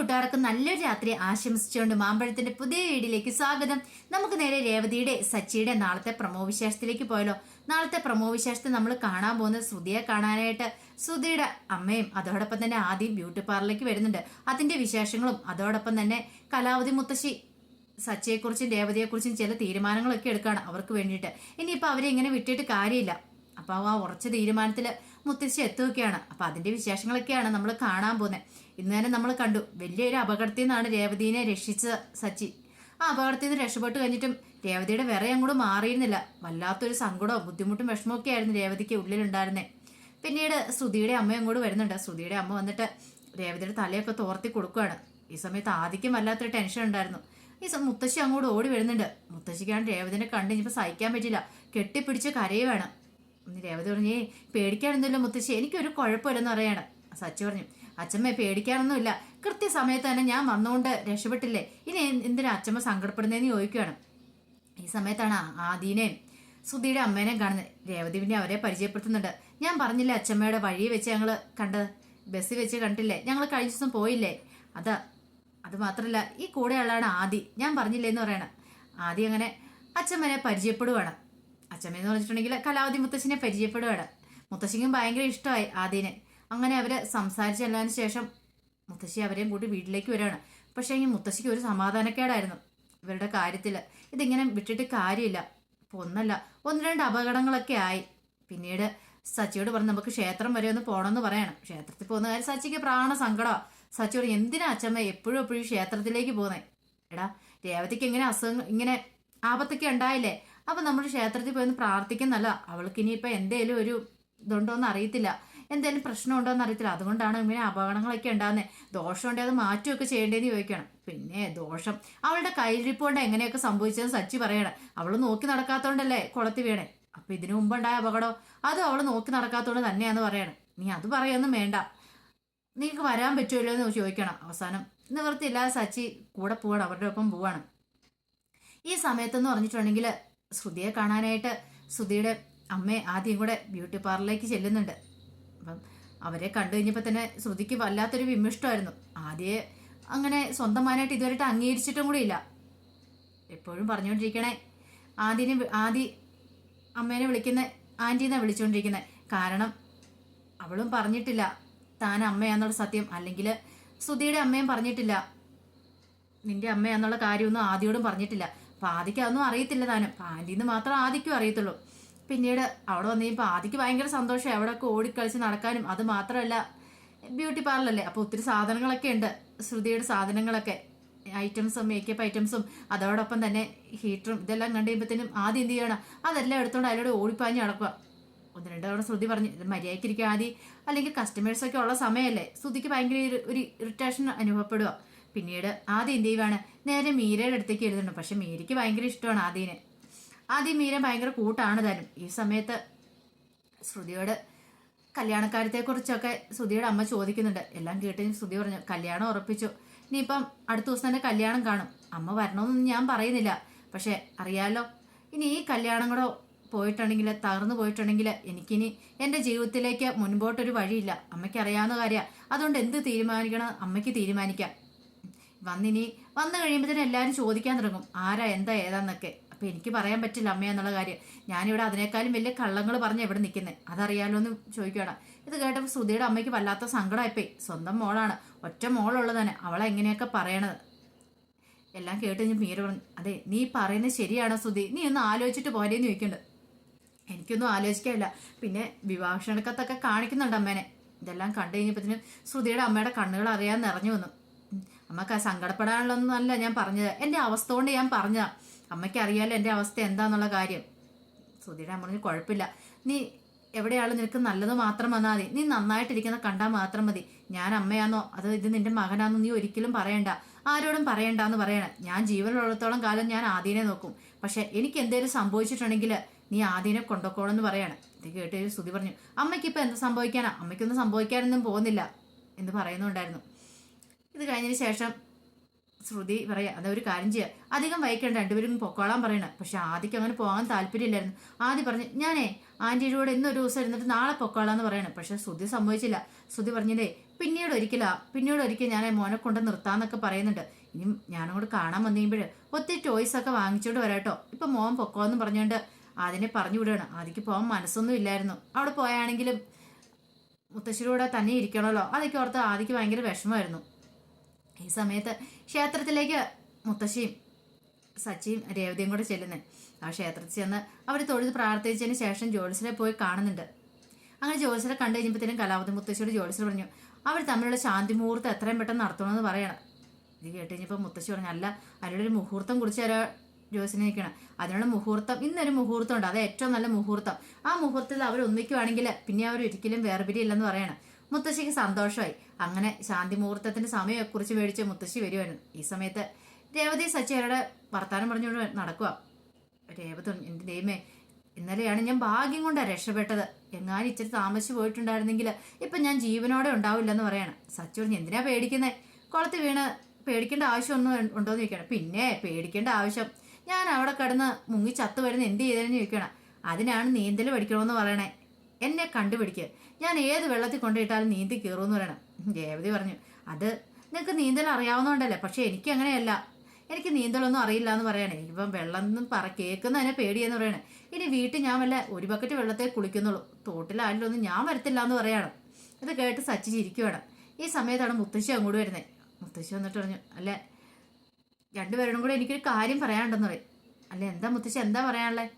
കൂട്ടുകാർക്ക് നല്ലൊരു രാത്രി ആശംസിച്ചുകൊണ്ട് മാമ്പഴത്തിന്റെ പുതിയ വീഡിയോയിലേക്ക് സ്വാഗതം. നമുക്ക് നേരെ രേവതിയുടെ സച്ചിയുടെ നാളത്തെ പ്രമോ വിശേഷത്തിലേക്ക് പോയല്ലോ. നാളത്തെ പ്രമോ വിശേഷത്തിൽ നമ്മൾ കാണാൻ പോകുന്നത് ശ്രുതിയെ കാണാനായിട്ട് ശ്രുതിയുടെ അമ്മയും അതോടൊപ്പം തന്നെ ആദ്യം ബ്യൂട്ടി പാർലറിലേക്ക് വരുന്നുണ്ട്. അതിന്റെ വിശേഷങ്ങളും അതോടൊപ്പം തന്നെ കലാവതി മുത്തശ്ശി സച്ചിയെക്കുറിച്ചും രേവതിയെക്കുറിച്ചും ചില തീരുമാനങ്ങളൊക്കെ എടുക്കുകയാണ് അവർക്ക് വേണ്ടിയിട്ട്. ഇനിയിപ്പോൾ അവരെ ഇങ്ങനെ വിട്ടിട്ട് കാര്യമില്ല. അപ്പൊ ആ ഉറച്ച തീരുമാനത്തില് മുത്തശ്ശി എത്തുകയാണ്. അപ്പൊ അതിന്റെ വിശേഷങ്ങളൊക്കെയാണ് നമ്മൾ കാണാൻ പോകുന്നത്. ഇന്ന് തന്നെ നമ്മൾ കണ്ടു, വലിയൊരു അപകടത്തിൽ നിന്നാണ് രേവതിനെ രക്ഷിച്ച സച്ചി. ആ അപകടത്തിൽ നിന്ന് രക്ഷപ്പെട്ട് കഴിഞ്ഞിട്ടും രേവതിയുടെ വിറ അങ്ങോട്ട് മാറിയിരുന്നില്ല. വല്ലാത്തൊരു സങ്കടവും ബുദ്ധിമുട്ടും വിഷമമൊക്കെ ആയിരുന്നു രേവതിക്ക് ഉള്ളിലുണ്ടായിരുന്നേ. പിന്നീട് ശ്രുതിയുടെ അമ്മ അങ്ങോട്ട് വരുന്നുണ്ട്. ശ്രുതിയുടെ അമ്മ വന്നിട്ട് രേവതിയുടെ തലയൊക്കെ തോർത്തി കൊടുക്കുകയാണ്. ഈ സമയത്ത് ആദ്യം വല്ലാത്തൊരു ടെൻഷൻ ഉണ്ടായിരുന്നു. മുത്തശ്ശി അങ്ങോട്ട് ഓടി വരുന്നുണ്ട്. മുത്തശ്ശിക്കാണ് രേവതിനെ കണ്ട് ഇനിയിപ്പോൾ സഹിക്കാൻ പറ്റില്ല, കെട്ടിപ്പിടിച്ച് കരയുവാണ്. രേവതി പറഞ്ഞു, പേടിക്കാനൊന്നുമില്ല മുത്തശ്ശി, എനിക്കൊരു കുഴപ്പമില്ലെന്ന് പറയാണ്. സച്ചി പറഞ്ഞു, അച്ഛമ്മ പേടിക്കാനൊന്നുമില്ല, കൃത്യസമയത്ത് തന്നെ ഞാൻ വന്നുകൊണ്ട് രക്ഷപ്പെട്ടില്ലേ, ഇനി എന്തിനാ അച്ഛമ്മ സങ്കടപ്പെടുന്നതെന്ന് ചോദിക്കുകയാണ്. ഈ സമയത്താണ് ആദീനെയും ശ്രുതിയുടെ അമ്മേനെയും കാണുന്നത്. രേവതി പിന്നെ അവരെ പരിചയപ്പെടുത്തുന്നുണ്ട്. ഞാൻ പറഞ്ഞില്ലേ അച്ഛമ്മയുടെ വഴി വെച്ച് ഞങ്ങൾ കണ്ടത്, ബസ്സിൽ വെച്ച് കണ്ടില്ലേ, ഞങ്ങൾ കഴിഞ്ഞ ദിവസം പോയില്ലേ, അത് മാത്രമല്ല ഈ കൂടെയുള്ളതാണ് ആദി, ഞാൻ പറഞ്ഞില്ലേ എന്ന് പറയണം. ആദി അങ്ങനെ അച്ഛമ്മനെ പരിചയപ്പെടുവാണ്. അച്ഛമ്മയെന്ന് പറഞ്ഞിട്ടുണ്ടെങ്കിൽ കലാവതി മുത്തശ്ശിനെ പരിചയപ്പെടുവാണ്. മുത്തശ്ശിക്കും ഭയങ്കര ഇഷ്ടമായി ആദീനെ. അങ്ങനെ അവര് സംസാരിച്ചെല്ലാതിന് ശേഷം മുത്തശ്ശി അവരെയും കൂട്ടി വീട്ടിലേക്ക് വരികയാണ്. പക്ഷേ ഈ മുത്തശ്ശിക്ക് ഒരു സമാധാനക്കേടായിരുന്നു ഇവരുടെ കാര്യത്തില്. ഇതിങ്ങനെ വിട്ടിട്ട് കാര്യമില്ല. അപ്പോൾ ഒന്ന് രണ്ട് അപകടങ്ങളൊക്കെ ആയി. പിന്നീട് സച്ചിയോട് പറഞ്ഞു, നമുക്ക് ക്ഷേത്രം വരെ ഒന്ന് പോകണമെന്ന് പറയണം. ക്ഷേത്രത്തിൽ പോകുന്ന കാര്യം സച്ചിക്ക് പ്രാണ സങ്കടമാണ്. സച്ചിയോട്, എന്തിനാ അച്ഛമ്മ എപ്പോഴും ക്ഷേത്രത്തിലേക്ക് പോകുന്നേ? എടാ, രേവതിക്ക് എങ്ങനെ അസുഖം ഇങ്ങനെ ആപത്തൊക്കെ ഉണ്ടായില്ലേ, അപ്പൊ നമ്മൾ ക്ഷേത്രത്തിൽ പോയി ഒന്ന് പ്രാർത്ഥിക്കുന്നല്ല. അവൾക്ക് ഇനിയിപ്പോൾ എന്തേലും ഒരു ഇതുണ്ടോന്ന് അറിയത്തില്ല, എന്തേലും പ്രശ്നം ഉണ്ടോന്ന് അറിയത്തില്ല. അതുകൊണ്ടാണ് ഇങ്ങനെ അപകടങ്ങളൊക്കെ ഉണ്ടാകുന്നത്. ദോഷം ഉണ്ടെങ്കിൽ അത് മാറ്റുമൊക്കെ ചെയ്യേണ്ടതെന്ന് ചോദിക്കണം. പിന്നെ ദോഷം അവളുടെ കയ്യിരിപ്പോണ്ട് എങ്ങനെയൊക്കെ സംഭവിച്ചതെന്ന് സച്ചി പറയണം. അവൾ നോക്കി നടക്കാത്തോണ്ടല്ലേ കുളത്തി വീണേ. അപ്പൊ ഇതിനു മുമ്പുണ്ടായ അപകടം അതും അവൾ നോക്കി നടക്കാത്തോണ്ട് തന്നെയാന്ന് പറയണം. നീ അത് പറയൊന്നും വേണ്ട, നീക്ക് വരാൻ പറ്റുമല്ലോ എന്ന് ചോദിക്കണം. അവസാനം നിവൃത്തിയില്ലാതെ സച്ചി കൂടെ പോവാണ്, അവരുടെ ഒപ്പം പോവാണ്. ഈ സമയത്തെന്ന് പറഞ്ഞിട്ടുണ്ടെങ്കിൽ ശ്രുതിയെ കാണാനായിട്ട് ശ്രുതിയുടെ അമ്മയെ ആദ്യം കൂടെ ബ്യൂട്ടി പാർലറിലേക്ക് ചെല്ലുന്നുണ്ട്. അപ്പം അവരെ കണ്ടു കഴിഞ്ഞപ്പോൾ തന്നെ ശ്രുതിക്ക് വല്ലാത്തൊരു വിമിഷ്ടമായിരുന്നു. ആദ്യേ അങ്ങനെ സ്വന്തമാനായിട്ട് ഇതുവരെയായിട്ട് അംഗീകരിച്ചിട്ടും കൂടി ഇല്ല. എപ്പോഴും പറഞ്ഞുകൊണ്ടിരിക്കണേ ആദി അമ്മേനെ വിളിക്കുന്ന ആൻറ്റീന്നാണ് വിളിച്ചുകൊണ്ടിരിക്കുന്നത്. കാരണം അവളും പറഞ്ഞിട്ടില്ല താൻ അമ്മയാന്നുള്ള സത്യം, അല്ലെങ്കിൽ ശ്രുതിയുടെ അമ്മയും പറഞ്ഞിട്ടില്ല നിന്റെ അമ്മയാന്നുള്ള കാര്യമൊന്നും ആദ്യോടും പറഞ്ഞിട്ടില്ല. അപ്പൊ ആദിക്ക് അതൊന്നും അറിയത്തില്ല താനും. ആൻറ്റീന്ന് മാത്രം ആദിക്കും അറിയത്തുള്ളൂ. പിന്നീട് അവിടെ വന്നു കഴിയുമ്പോൾ ആദിക്ക് ഭയങ്കര സന്തോഷമായി അവിടെയൊക്കെ ഓടിക്കളിച്ച് നടക്കാനും. അത് മാത്രമല്ല ബ്യൂട്ടി പാർലറല്ലേ, അപ്പോൾ ഒത്തിരി സാധനങ്ങളൊക്കെ ഉണ്ട്, ശ്രുതിയുടെ സാധനങ്ങളൊക്കെ, ഐറ്റംസും മേക്കപ്പ് ഐറ്റംസും അതോടൊപ്പം തന്നെ ഹീറ്ററും ഇതെല്ലാം കണ്ടു കഴിയുമ്പോഴത്തേനും ആദ്യം എന്ത് ചെയ്യണം, അതെല്ലാം എടുത്തോണ്ട് അതിലൂടെ ഓടിപ്പാഞ്ഞ് നടക്കുക. ഒന്ന് രണ്ട് തവണ ശ്രുതി പറഞ്ഞു, ഇത് മര്യാദയ്ക്കിരിക്കുക ആദ്യം, അല്ലെങ്കിൽ കസ്റ്റമേഴ്സൊക്കെ ഉള്ള സമയമല്ലേ. ശ്രുതിക്ക് ഭയങ്കര ഒരു ഇറിറ്റേഷൻ അനുഭവപ്പെടുക. പിന്നീട് ആദ്യം എന്ത് ചെയ്യുവാണ്, നേരെ മീരയുടെ അടുത്തേക്ക് എഴുതുന്നുണ്ട്. പക്ഷെ മീരയ്ക്ക് ഭയങ്കര ഇഷ്ടമാണ് ആദ്യനെ. ആദ്യം മീര ഭയങ്കര കൂട്ടാണ് താനും. ഈ സമയത്ത് ശ്രുതിയോട് കല്യാണക്കാര്യത്തെക്കുറിച്ചൊക്കെ ശ്രുതിയുടെ അമ്മ ചോദിക്കുന്നുണ്ട്. എല്ലാം കേട്ട് ശ്രുതി പറഞ്ഞു, കല്യാണം ഉറപ്പിച്ചു, ഇനിയിപ്പം അടുത്ത ദിവസം തന്നെ കല്യാണം കാണും. അമ്മ വരണമെന്നൊന്നും ഞാൻ പറയുന്നില്ല, പക്ഷെ അറിയാലോ, ഇനി ഈ കല്യാണം കൂടെ പോയിട്ടുണ്ടെങ്കിൽ, തകർന്നു പോയിട്ടുണ്ടെങ്കിൽ എനിക്കിനി എൻ്റെ ജീവിതത്തിലേക്ക് മുൻപോട്ടൊരു വഴിയില്ല. അമ്മയ്ക്ക് അറിയാവുന്ന കാര്യമാണ്. അതുകൊണ്ട് എന്ത് തീരുമാനിക്കണം അമ്മയ്ക്ക് തീരുമാനിക്കാം. വന്നു കഴിയുമ്പോഴത്തേനും എല്ലാവരും ചോദിക്കാൻ തുടങ്ങും ആരാ എന്താ ഏതാന്നൊക്കെ. അപ്പം എനിക്ക് പറയാൻ പറ്റില്ല അമ്മയെന്നുള്ള കാര്യം. ഞാനിവിടെ അതിനേക്കാളും വലിയ കള്ളങ്ങൾ പറഞ്ഞ് എവിടെ നിൽക്കുന്നത്, അതറിയാലോ എന്ന് ചോദിക്കുകയാണ്. ഇത് കേട്ടപ്പോൾ ശ്രുതിയുടെ അമ്മയ്ക്ക് വല്ലാത്ത സങ്കടമായിപ്പോയി. സ്വന്തം മോളാണ്, ഒറ്റ മോളുള്ളതാണ്, അവളെ എങ്ങനെയൊക്കെ പറയണത്. എല്ലാം കേട്ട് ഞാൻ മീര പറഞ്ഞു, അതെ നീ പറയുന്നത് ശരിയാണോ ശ്രുതി, നീ ഒന്ന് ആലോചിച്ചിട്ട് പോരേന്ന് ചോദിക്കുന്നുണ്ട്. എനിക്കൊന്നും ആലോചിക്കാനില്ല. പിന്നെ വിവാഹക്ഷണക്കത്തൊക്കെ കാണിക്കുന്നുണ്ട് അമ്മേനെ. ഇതെല്ലാം കണ്ടു കഴിഞ്ഞപ്പോഴത്തേനും ശ്രുതിയുടെ അമ്മയുടെ കണ്ണുകൾ അറിയാൻ നിറഞ്ഞു വന്നു. അമ്മക്ക് സങ്കടപ്പെടാനുള്ളതൊന്നുമല്ല ഞാൻ പറഞ്ഞത്, എൻ്റെ അവസ്ഥ കൊണ്ട് ഞാൻ പറഞ്ഞതാ. അമ്മയ്ക്ക് അറിയാലോ എൻ്റെ അവസ്ഥ എന്താന്നുള്ള കാര്യം. ശ്രുതിയുടെ അമ്മ പറഞ്ഞു, കുഴപ്പമില്ല, നീ എവിടെയാളും നിനക്ക് നല്ലത് മാത്രം വന്നാൽ മതി, നീ നന്നായിട്ടിരിക്കുന്ന കണ്ടാൽ മാത്രം മതി. ഞാൻ അമ്മയാന്നോ ഇത് നിന്റെ മകനാന്നോ നീ ഒരിക്കലും പറയണ്ട, ആരോടും പറയണ്ടെന്ന് പറയണം. ഞാൻ ജീവനുള്ളിടത്തോളം കാലം ഞാൻ ആദീനെ നോക്കും. പക്ഷെ എനിക്ക് എന്തെങ്കിലും സംഭവിച്ചിട്ടുണ്ടെങ്കിൽ നീ ആദീനെ കൊണ്ടുപോകണമെന്ന് പറയാണ്. ഇത് കേട്ട് ശ്രുതി പറഞ്ഞു, അമ്മയ്ക്കിപ്പോൾ എന്ത് സംഭവിക്കാനാ, അമ്മയ്ക്കൊന്നും സംഭവിക്കാനൊന്നും പോകുന്നില്ല എന്ന് പറയുന്നുണ്ടായിരുന്നു. ഇത് കഴിഞ്ഞതിന് ശേഷം ശ്രുതി പറയാം, അതൊരു കാര്യം ചെയ്യുക, അധികം വൈകേണ്ട, രണ്ടുപേരും പൊക്കോളാൻ പറയണം. പക്ഷെ ആദിക്ക് അങ്ങനെ പോകാൻ താല്പര്യമില്ലായിരുന്നു. ആദ്യം പറഞ്ഞു, ഞാനേ ആൻറ്റിയുടെ കൂടെ ഇന്നൊരു ദിവസം ഇരുന്നിട്ട് നാളെ പൊക്കോളാന്ന് പറയണം. പക്ഷെ ശ്രുതി സമ്മതിച്ചില്ല. ശ്രുതി പറഞ്ഞതേ പിന്നീട് ഒരിക്കൽ ഞാൻ മോനെ കൊണ്ട് നിർത്താന്നൊക്കെ പറയുന്നുണ്ട്. ഇനി ഞാനങ്ങോട്ട് കാണാൻ വന്നു കഴിയുമ്പോൾ ഒത്തിരി ടോയ്സ് ഒക്കെ വാങ്ങിച്ചോണ്ട് വരാട്ടോ, ഇപ്പൊ മോൻ പൊക്കോന്ന് പറഞ്ഞുകൊണ്ട് അതിനെ പറഞ്ഞു വിടുകയാണ്. ആദ്യക്ക് പോകാൻ മനസ്സൊന്നും ഇല്ലായിരുന്നു. അവിടെ പോയാണെങ്കിലും മുത്തശ്ശിയുടെ തന്നെ ഇരിക്കണമല്ലോ, അതൊക്കെ ഓർത്ത് ആദ്യക്ക് ഭയങ്കര വിഷമമായിരുന്നു. ഈ സമയത്ത് ക്ഷേത്രത്തിലേക്ക് മുത്തശ്ശിയും സച്ചിയും രേവതിയും കൂടെ ചെല്ലുന്നത്. ആ ക്ഷേത്രത്തിൽ ചെന്ന് അവർ തൊഴുത് പ്രാർത്ഥിച്ചതിന് ശേഷം ജ്യോത്സ്യരെ പോയി കാണുന്നുണ്ട്. അങ്ങനെ ജ്യോത്സ്യരെ കണ്ടു കഴിഞ്ഞപ്പോഴത്തേനും കലാവതി മുത്തശ്ശിയോട് ജ്യോത്സ്യർ പറഞ്ഞു അവർ തമ്മിലുള്ള ശാന്തി മുഹൂർത്തം എത്രയും പെട്ടെന്ന് നടത്തണമെന്ന് പറയണം. ഇത് കേട്ട് കഴിഞ്ഞപ്പോൾ മുത്തശ്ശി പറഞ്ഞു, അല്ല അതിനൊരു മുഹൂർത്തം കുറിച്ച് തരാ ജ്യോത്സ്യനെ നിൽക്കണം. അതിനുള്ള മുഹൂർത്തം ഇന്നൊരു മുഹൂർത്തം ഉണ്ട്, അത് ഏറ്റവും നല്ല മുഹൂർത്തം. ആ മുഹൂർത്തത്തിൽ അവർ ഒന്നിക്കുവാണെങ്കിൽ പിന്നെ അവർ ഒരിക്കലും വേർപിരിയില്ലെന്ന് പറയണം. മുത്തശ്ശിക്ക് സന്തോഷമായി. അങ്ങനെ ശാന്തി മുഹൂർത്തത്തിന്റെ സമയത്തെക്കുറിച്ച് മേടിച്ച് മുത്തശ്ശി വരുമായിരുന്നു. ഈ സമയത്ത് രേവതി സച്ചി അവരുടെ വർത്താനം പറഞ്ഞുകൊണ്ട് നടക്കുക. രേവതി, എൻ്റെ ദൈവമേ, ഇന്നലെയാണ് ഞാൻ ഭാഗ്യം കൊണ്ടാണ് രക്ഷപ്പെട്ടത്. എങ്ങാനും ഇച്ചിരി താമസിച്ച് പോയിട്ടുണ്ടായിരുന്നെങ്കിൽ ഇപ്പൊ ഞാൻ ജീവനോടെ ഉണ്ടാവില്ലെന്ന് പറയണം. സച്ചി പറഞ്ഞു, എന്തിനാ പേടിക്കുന്നേ, കുളത്ത് വീണ് പേടിക്കേണ്ട ആവശ്യമൊന്നും ഉണ്ടോന്ന് ചോദിക്കണം. പിന്നെ പേടിക്കേണ്ട ആവശ്യം, ഞാൻ അവിടെ കിടന്ന് മുങ്ങി ചത്തു വരുന്ന എന്ത് ചെയ്തതെന്ന് ചോദിക്കണം. അതിനാണ് നീന്തൽ പഠിക്കണമെന്ന് പറയണേ. എന്നെ കണ്ടുപിടിക്കുക, ഞാൻ ഏത് വെള്ളത്തിൽ കൊണ്ടുപോയിട്ടാലും നീന്തി കയറുമെന്ന് പറയണം. രേവതി പറഞ്ഞു, അത് നിനക്ക് നീന്തൽ അറിയാവുന്നതുകൊണ്ടല്ലേ, പക്ഷെ എനിക്ക് അങ്ങനെയല്ല, എനിക്ക് നീന്തലൊന്നും അറിയില്ല എന്ന് പറയണേ. ഇപ്പം വെള്ളം കേൾക്കുന്നതിനെ പേടിയെന്ന് പറയണേ. ഇനി വീട്ടിൽ ഞാൻ വല്ല ഒരു ബക്കറ്റ് വെള്ളത്തെ കുളിക്കുന്നുള്ളൂ, തോട്ടിലാരിലൊന്നും ഞാൻ വരത്തില്ല എന്ന് പറയണം. ഇത് കേട്ട് സച്ചി ചിരിക്കുവാണ്. ഈ സമയത്താണ് മുത്തശ്ശി അങ്ങോട്ട് വരുന്നത്. മുത്തശ്ശി വന്നിട്ട് പറഞ്ഞു, അല്ലെ രണ്ടുപേരോടും കൂടെ എനിക്കൊരു കാര്യം പറയാനുണ്ടെന്ന് പറയും. അല്ലെ എന്താ മുത്തശ്ശി, എന്താ പറയാനുള്ളത്?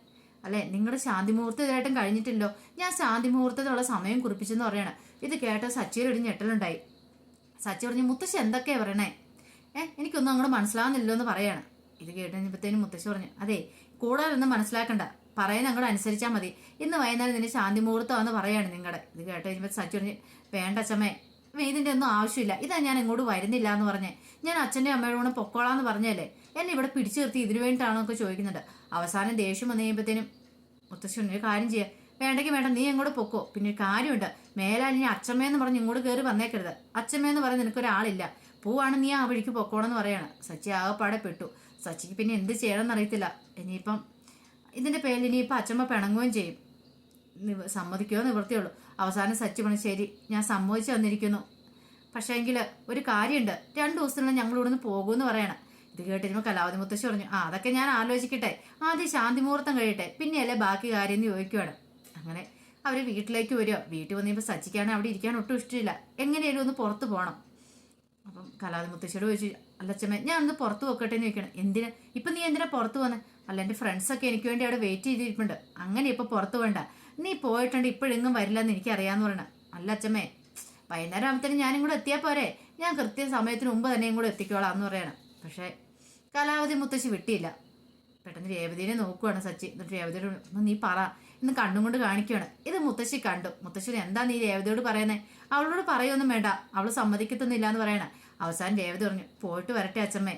അല്ലെ നിങ്ങളുടെ ശാന്തി മുഹൂർത്തം ഇതായിട്ടും കഴിഞ്ഞിട്ടില്ലോ, ഞാൻ ശാന്തി മുഹൂർത്തത്തിലുള്ള സമയം കുറിപ്പിച്ചെന്ന് പറയണം. ഇത് കേട്ട സച്ചിയുടെ ഒരു ഞെട്ടലുണ്ടായി. സച്ചി പറഞ്ഞു, മുത്തശ്ശി എന്തൊക്കെയാ പറയണേ, എനിക്കൊന്നും അങ്ങോട്ട് മനസ്സിലാവുന്നില്ലോ എന്ന് പറയാണ്. ഇത് കേട്ട് കഴിഞ്ഞപ്പോഴത്തേനും മുത്തശ്ശി പറഞ്ഞു, അതെ കൂടുതലൊന്നും മനസ്സിലാക്കണ്ട, പറയുന്ന അങ്ങോട്ട് അനുസരിച്ചാൽ മതി. ഇന്ന് വൈകുന്നേരം നിന്റെ ശാന്തി മുഹൂർത്തമാണെന്ന് പറയാണ് നിങ്ങളുടെ. ഇത് കേട്ട് കഴിഞ്ഞപ്പോൾ സച്ചി പറഞ്ഞു, വേണ്ട അച്ഛമ്മേ, ഇതിന്റെ ഒന്നും ആവശ്യമില്ല, ഇതാ ഞാൻ ഇങ്ങോട്ട് വരുന്നില്ല എന്ന് പറഞ്ഞേ. ഞാൻ അച്ഛൻ്റെ അമ്മയുടെ കൂടെ പൊക്കോളാന്ന് പറഞ്ഞല്ലേ, എന്നെ ഇവിടെ പിടിച്ചു നിർത്തി ഇതിനു വേണ്ടിയിട്ടാണോ ഒക്കെ ചോദിക്കുന്നുണ്ട്. അവസാനം ദേഷ്യം വന്നു കഴിയുമ്പോഴത്തേനും മുത്തശ്ശി ഒരു കാര്യം ചെയ്യാം, വേണ്ടെങ്കിൽ വേണ്ട, നീ എങ്ങോട്ട് പൊക്കോ. പിന്നെ ഒരു കാര്യമുണ്ട്, മേലാൽ ഇനി അച്ഛമ്മയെന്ന് പറഞ്ഞ് ഇങ്ങോട്ട് കയറി വന്നേക്കരുത്. അച്ഛമ്മയെന്ന് പറഞ്ഞ് നിനക്കൊരാളില്ല, പോവാണ് നീ ആ വഴിക്ക് പൊക്കോണെന്ന് പറയാണ്. സച്ചി ആകെപ്പാടെ പെട്ടു. സച്ചിക്ക് പിന്നെ എന്ത് ചെയ്യണമെന്ന് അറിയത്തില്ല. ഇനിയിപ്പം ഇതിന്റെ പേരിൽ ഇനിയിപ്പം അച്ഛമ്മ പിണങ്ങുകയും ചെയ്യും. സമ്മതിക്കുകയോ നിവൃത്തിയുള്ളൂ. അവസാനം സച്ചി പറഞ്ഞു, ശരി ഞാൻ സമ്മതിച്ചു വന്നിരിക്കുന്നു, പക്ഷേ എങ്കിൽ ഒരു കാര്യമുണ്ട്, 2 ദിവസത്തിനുള്ള ഞങ്ങൾ ഇവിടുന്ന് പോകുമെന്ന് പറയണം. ഇത് കേട്ടിരുമ്പോൾ കലാവതി മുത്തശ്ശി പറഞ്ഞു, അതൊക്കെ ഞാൻ ആലോചിക്കട്ടെ, ആദ്യം ശാന്തി മുഹൂർത്തം കഴിയട്ടെ, പിന്നെയല്ലേ ബാക്കി കാര്യം എന്ന് ചോദിക്കുവാണ്. അങ്ങനെ അവർ വീട്ടിലേക്ക് വരിക. വീട്ടിൽ വന്നപ്പോൾ സച്ചിക്കാണ് അവിടെ ഇരിക്കാൻ ഒട്ടും ഇഷ്ടമില്ല, എങ്ങനെയാലും ഒന്ന് പുറത്ത് പോകണം. അപ്പം കലാവതി മുത്തശ്ശിയോട് ചോദിച്ചു, അല്ലച്ചമ്മേ ഞാൻ ഒന്ന് പുറത്ത് പോക്കട്ടെ എന്ന് ചോദിക്കണം. എന്തിനാ ഇപ്പം നീ എന്തിനാ പുറത്ത് പോന്നെ? അല്ല എൻ്റെ ഫ്രണ്ട്സൊക്കെ എനിക്ക് വേണ്ടി അവിടെ വെയിറ്റ് ചെയ്തിരിപ്പുണ്ട്, അങ്ങനെ ഇപ്പം പുറത്ത് വേണ്ട, നീ പോയിട്ടുണ്ട് ഇപ്പോഴെങ്ങും വരില്ലെന്ന് എനിക്കറിയാമെന്ന് പറയണം. അല്ല അച്ഛമ്മേ, വൈകുന്നേരം ആകുമ്പത്തേനും ഞാനും കൂടെ എത്തിയാൽ പോരെ, ഞാൻ കൃത്യ സമയത്തിന് മുമ്പ് തന്നെയും കൂടെ എത്തിക്കോളാം എന്ന് പറയണം. പക്ഷേ കലാവതി മുത്തശ്ശി വിട്ടിയില്ല. പെട്ടെന്ന് രേവതിനെ നോക്കുവാണ് സച്ചി. എന്നിട്ട് രേവതിയോട് ഒന്ന് നീ പറ ഇന്ന് കണ്ണും കൊണ്ട് കാണിക്കുവാണ്. ഇത് മുത്തശ്ശി കണ്ടു. മുത്തശ്ശി എന്താ നീ രേവതിയോട് പറയുന്നേ? അവളോട് പറയൊന്നും വേണ്ട, അവൾ സമ്മതിക്കത്തൊന്നുമില്ല എന്ന് പറയണ. അവസാനം രേവതി പറഞ്ഞു, പോയിട്ട് വരട്ടെ അച്ഛമ്മേ,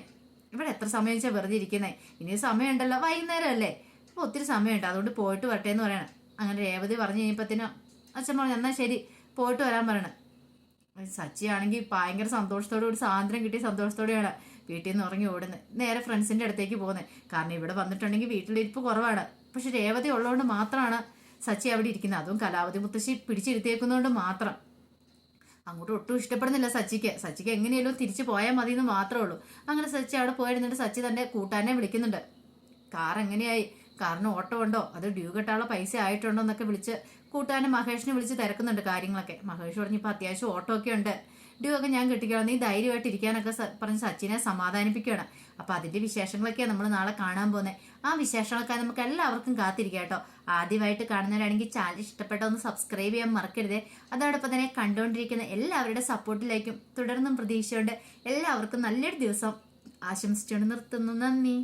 ഇവിടെ എത്ര സമയം വെച്ചാൽ വെറുതെ ഇരിക്കുന്നേ, ഇനി സമയമുണ്ടല്ലോ, വൈകുന്നേരം അല്ലേ, അപ്പോൾ ഒത്തിരി സമയമുണ്ട്, അതുകൊണ്ട് പോയിട്ട് വരട്ടെ എന്ന് പറയണം. അങ്ങനെ രേവതി പറഞ്ഞു കഴിഞ്ഞപ്പത്തിനും അച്ഛൻ പറഞ്ഞു, എന്നാൽ ശരി പോയിട്ട് വരാൻ പറയണം. സച്ചി ആണെങ്കിൽ ഭയങ്കര സന്തോഷത്തോടു കൂടി, സ്വാതന്ത്ര്യം കിട്ടിയ സന്തോഷത്തോടെയാണ് വീട്ടിൽ നിന്ന് ഉറങ്ങി ഓടുന്നത്. നേരെ ഫ്രണ്ട്സിൻ്റെ അടുത്തേക്ക് പോകുന്നത്. കാരണം ഇവിടെ വന്നിട്ടുണ്ടെങ്കിൽ വീട്ടിലിരിപ്പ് കുറവാണ്. പക്ഷെ രേവതി ഉള്ളതുകൊണ്ട് മാത്രമാണ് സച്ചി അവിടെ ഇരിക്കുന്നത്. അതും കലാവതി മുത്തശ്ശി പിടിച്ചിരുത്തിയേക്കുന്നതുകൊണ്ട് മാത്രം. അങ്ങോട്ട് ഒട്ടും ഇഷ്ടപ്പെടുന്നില്ല സച്ചിക്ക് എങ്ങനെയല്ലോ തിരിച്ചു പോയാൽ മതി എന്ന് മാത്രമേ ഉള്ളൂ. അങ്ങനെ സച്ചി അവിടെ പോയിരുന്നിട്ട് സച്ചി തൻ്റെ കൂട്ടാനെ വിളിക്കുന്നുണ്ട്. കാർ എങ്ങനെയായി, കാറിന് ഓട്ടോ ഉണ്ടോ, അത് ഡ്യൂ കെട്ടാനുള്ള പൈസ ആയിട്ടുണ്ടോ എന്നൊക്കെ വിളിച്ച് കൂട്ടാനെ മഹേഷിനെ വിളിച്ച് തിരക്കുന്നുണ്ട് കാര്യങ്ങളൊക്കെ. മഹേഷ് പറഞ്ഞു, ഇപ്പോൾ അത്യാവശ്യം ഓട്ടോ ഒക്കെ ഉണ്ട്, ഡ്യൂ ഒക്കെ ഞാൻ കിട്ടിക്കണം, നീ ധൈര്യമായിട്ട് ഇരിക്കാനൊക്കെ പറഞ്ഞ് സച്ചിനെ സമാധാനിപ്പിക്കുകയാണ്. അപ്പോൾ അതിൻ്റെ വിശേഷങ്ങളൊക്കെയാണ് നമ്മൾ നാളെ കാണാൻ പോകുന്നത്. ആ വിശേഷങ്ങളൊക്കെ നമുക്ക് എല്ലാവർക്കും കാത്തിരിക്കാം കേട്ടോ. ആദ്യമായിട്ട് കാണുന്നവരാണെങ്കിൽ ചാനൽ ഇഷ്ടപ്പെട്ട ഒന്ന് സബ്സ്ക്രൈബ് ചെയ്യാൻ മറക്കരുത്. അതോടൊപ്പം തന്നെ കണ്ടുകൊണ്ടിരിക്കുന്ന എല്ലാവരുടെ സപ്പോർട്ടിലേക്കും തുടർന്നും പ്രതീക്ഷയുണ്ട്. എല്ലാവർക്കും നല്ലൊരു ദിവസം ആശംസിച്ചുകൊണ്ട് നിർത്തുന്നു. നന്ദി.